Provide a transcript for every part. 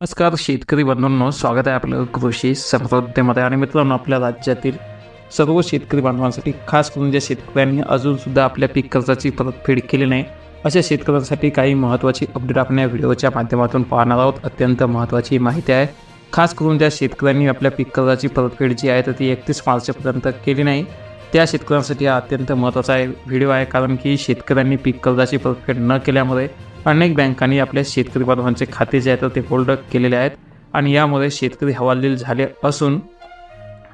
नमस्कार शेतकरी बंधूंनो, स्वागत आहे आपलं कृषी समृद्धीमध्ये. आणि मित्रांनो, आपल्या राज्यातील सर्व शेतकरी बांधवांसाठी, खास करून ज्या शेतकऱ्यांनी अजूनसुद्धा आपल्या पीक कर्जाची परतफेड केली नाही, अशा शेतकऱ्यांसाठी काही महत्त्वाची अपडेट आपण या व्हिडिओच्या माध्यमातून पाहणार आहोत. अत्यंत महत्त्वाची माहिती आहे. खास करून ज्या शेतकऱ्यांनी आपल्या पीक कर्जाची परतफेड जी आहे तर ती 31 मार्चपर्यंत केली नाही, त्या शेतकऱ्यांसाठी हा अत्यंत महत्त्वाचा व्हिडिओ आहे. कारण की शेतकऱ्यांनी पीक कर्जाची परतफेड न केल्यामुळे अनेक बँकांनी आपल्या शेतकरी बांधवांचे खाते जे आहेत ते होल्ड केलेले आहेत आणि यामुळे शेतकरी हवालदिल झाले असून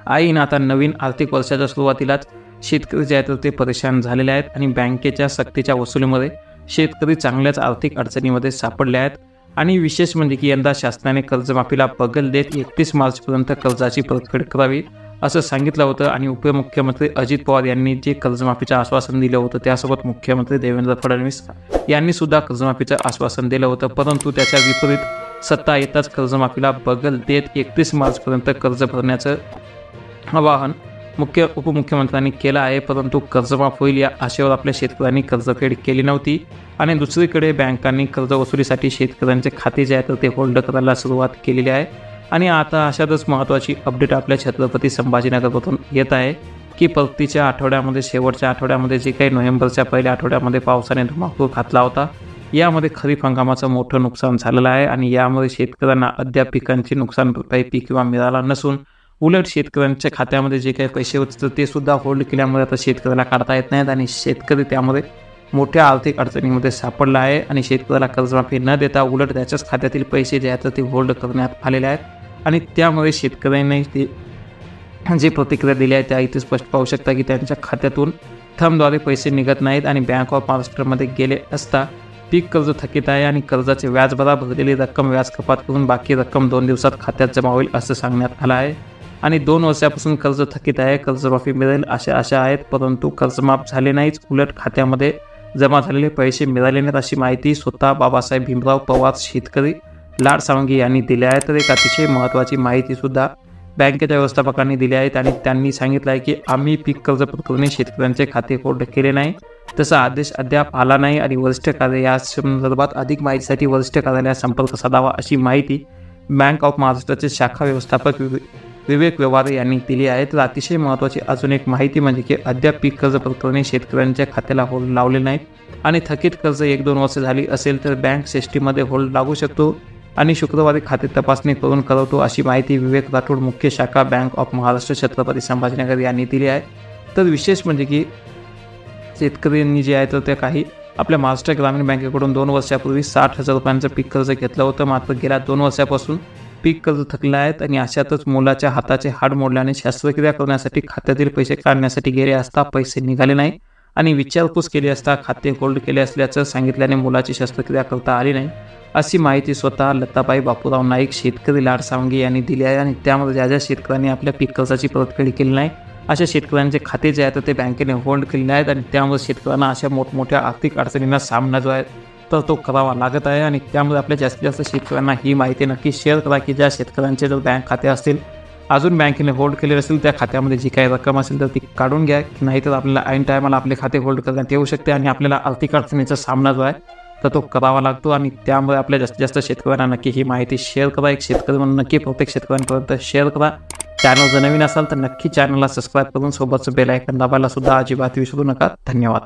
ऐन आता नवीन आर्थिक वर्षाच्या सुरुवातीलाच शेतकरी जे आहेत ते परेशान झालेले आहेत आणि बँकेच्या सक्तीच्या वसुलीमध्ये शेतकरी चांगल्याच आर्थिक अडचणीमध्ये सापडले आहेत. आणि विशेष म्हणजे की यंदा शासनाने कर्जमाफीला बगल देत 31 मार्चपर्यंत कर्जाची परतफेड करावी असं सांगितलं होतं. आणि उपमुख्यमंत्री अजित पवार यांनी जे कर्जमाफीचं आश्वासन दिलं होतं त्यासोबत मुख्यमंत्री देवेंद्र फडणवीस यांनी सुद्धा कर्जमाफीचं आश्वासन दिलं होतं. परंतु त्याच्या विपरीत सत्ता येताच कर्जमाफीला बगल देत 31 मार्चपर्यंत कर्ज भरण्याचं आवाहन उपमुख्यमंत्र्यांनी केलं आहे. परंतु कर्जमाफ होईल या आशेवर आपल्या शेतकऱ्यांनी कर्जफेड केली नव्हती. आणि दुसरीकडे बँकांनी कर्ज वसुलीसाठी शेतकऱ्यांचे खाते जे आहेत ते होल्ड करायला सुरुवात केलेली आहे. आणि आता अशातच महत्त्वाची अपडेट आपल्या छत्रपती संभाजीनगरमधून येत आहे की परतीच्या आठवड्यामध्ये, शेवटच्या आठवड्यामध्ये जे काही नोव्हेंबरच्या पहिल्या आठवड्यामध्ये पावसाने धुमाकूळ घातला होता, यामध्ये खरीप हंगामाचं मोठं नुकसान झालेलं आहे. आणि यामुळे शेतकऱ्यांना अद्याप पिकांची नुकसान भरपाई पीक विमा मिळाला नसून उलट शेतकऱ्यांच्या खात्यामध्ये जे काही पैसे होते ते सुद्धा होल्ड केल्यामुळे आता शेतकऱ्याला काढता येत नाहीत आणि शेतकरी त्यामध्ये मोठ्या आर्थिक अडचणीमध्ये सापडला आहे. आणि शेतकऱ्याला कर्जमाफी न देता उलट त्याच्याच खात्यातील पैसे जे आहेत ते होल्ड करण्यात आलेले आहेत. आणि त्यामुळे शेतकऱ्यांनी जे प्रतिक्रिया दिली आहे त्या इथे स्पष्ट पाहू शकता की त्यांच्या खात्यातून थंबद्वारे पैसे निघत नाहीत. आणि बँक ऑफ महाराष्ट्रमध्ये गेले असता पीक कर्ज थकीत आहे आणि कर्जाचे व्याजभरा भरलेली रक्कम व्याज कपात करून बाकी रक्कम 2 दिवसात खात्यात जमा होईल असं सांगण्यात आलं आहे. आणि 2 वर्षापासून कर्ज थकीत आहे, कर्जमाफी मिळेल अशा आशा आहेत, परंतु कर्जमाफ झाले नाहीच, उलट खात्यामध्ये जमा झालेले पैसे मिळाले नाहीत अशी माहिती स्वतः बाबासाहेब भीमराव पवार शेतकरी लाड सावंगी यांनी दिली आहे. तर एक अतिशय महत्त्वाची माहितीसुद्धा बँकेच्या व्यवस्थापकांनी दिली आहे. आणि त्यांनी सांगितलं आहे की आम्ही पीक कर्ज प्रकरणी शेतकऱ्यांचे खाते होल्ड केले नाही, तसा आदेश अद्याप आला नाही आणि वरिष्ठ कार्यालय या संदर्भात अधिक माहितीसाठी वरिष्ठ कार्यालयात संपर्क साधावा अशी माहिती बँक ऑफ महाराष्ट्राचे शाखा व्यवस्थापक विवेक व्यवहारे यांनी दिली आहे. तर अतिशय महत्त्वाची अजून एक माहिती म्हणजे की अद्याप पीक कर्ज प्रकरणी शेतकऱ्यांच्या खात्याला होल्ड लावले नाहीत. आणि थकीत कर्ज 1-2 वर्ष झाली असेल तर बँक सिस्टीममध्ये होल्ड लागू शकतो आणि शुक्रवारी खाते तपासणी करून कळवतो अशी माहिती विवेक राठोड, मुख्य शाखा बँक ऑफ महाराष्ट्र, छत्रपती संभाजीनगर यांनी दिली आहे. तर विशेष म्हणजे की शेतकऱ्यांनी जे आहे तर ते काही आपल्या महाराष्ट्र ग्रामीण बँकेकडून 2 वर्षापूर्वी 60,000 रुपयांचं पीक कर्ज घेतलं होतं. मात्र गेल्या 2 वर्षापासून पीक कर्ज थकलं आहेत. आणि अशातच मुलाच्या हाताचे हाड मोडल्याने शस्त्रक्रिया करण्यासाठी खात्यातील पैसे काढण्यासाठी गेले असता पैसे निघाले नाही आणि विचारपूस केली असता खाते होल्ड केले असल्याचं सांगितल्याने मुलाची शस्त्रक्रिया करता आली नाही अशी माहिती स्वतः लताबाई बापूराव नाईक शेतकरी लाड सावंगी यांनी दिली आहे. आणि त्यामध्ये ज्या शेतकऱ्यांनी आपल्या पीक कर्जाची परतफेड केली नाही अशा शेतकऱ्यांचे खाते जे आहेत ते बँकेने होल्ड केलेले आहेत. आणि त्यामुळे शेतकऱ्यांना अशा मोठमोठ्या आर्थिक अडचणींना सामना जो आहे तर तो करावा लागत आहे. आणि त्यामुळे आपल्या जास्तीत जास्त शेतकऱ्यांना ही माहिती नक्की शेअर करा की ज्या शेतकऱ्यांचे जर बँक खाते असतील, अजून बँकेने होल्ड केले असेल, त्या खात्यामध्ये जी काही रक्कम असेल तर ती काढून घ्या, नाहीतर आपल्याला ऐन टायमाला आपले खाते होल्ड करण्यात येऊ शकते आणि आपल्याला आर्थिक अडचणीचा सामना जो आहे तर तो करावा लागतो. आणि त्यामुळे आपल्या जास्तीत जास्त शेतकऱ्यांना नक्की ही माहिती शेअर करा. एक शेतकरी म्हणून नक्की प्रत्येक शेतकऱ्यांपर्यंत शेअर करा. चॅनल जर नवीन असाल तर नक्की चॅनलला सबस्क्राईब करून सोबतचं बेल आयकॉन दाबायला सुद्धा अजिबात विसरू नका. धन्यवाद.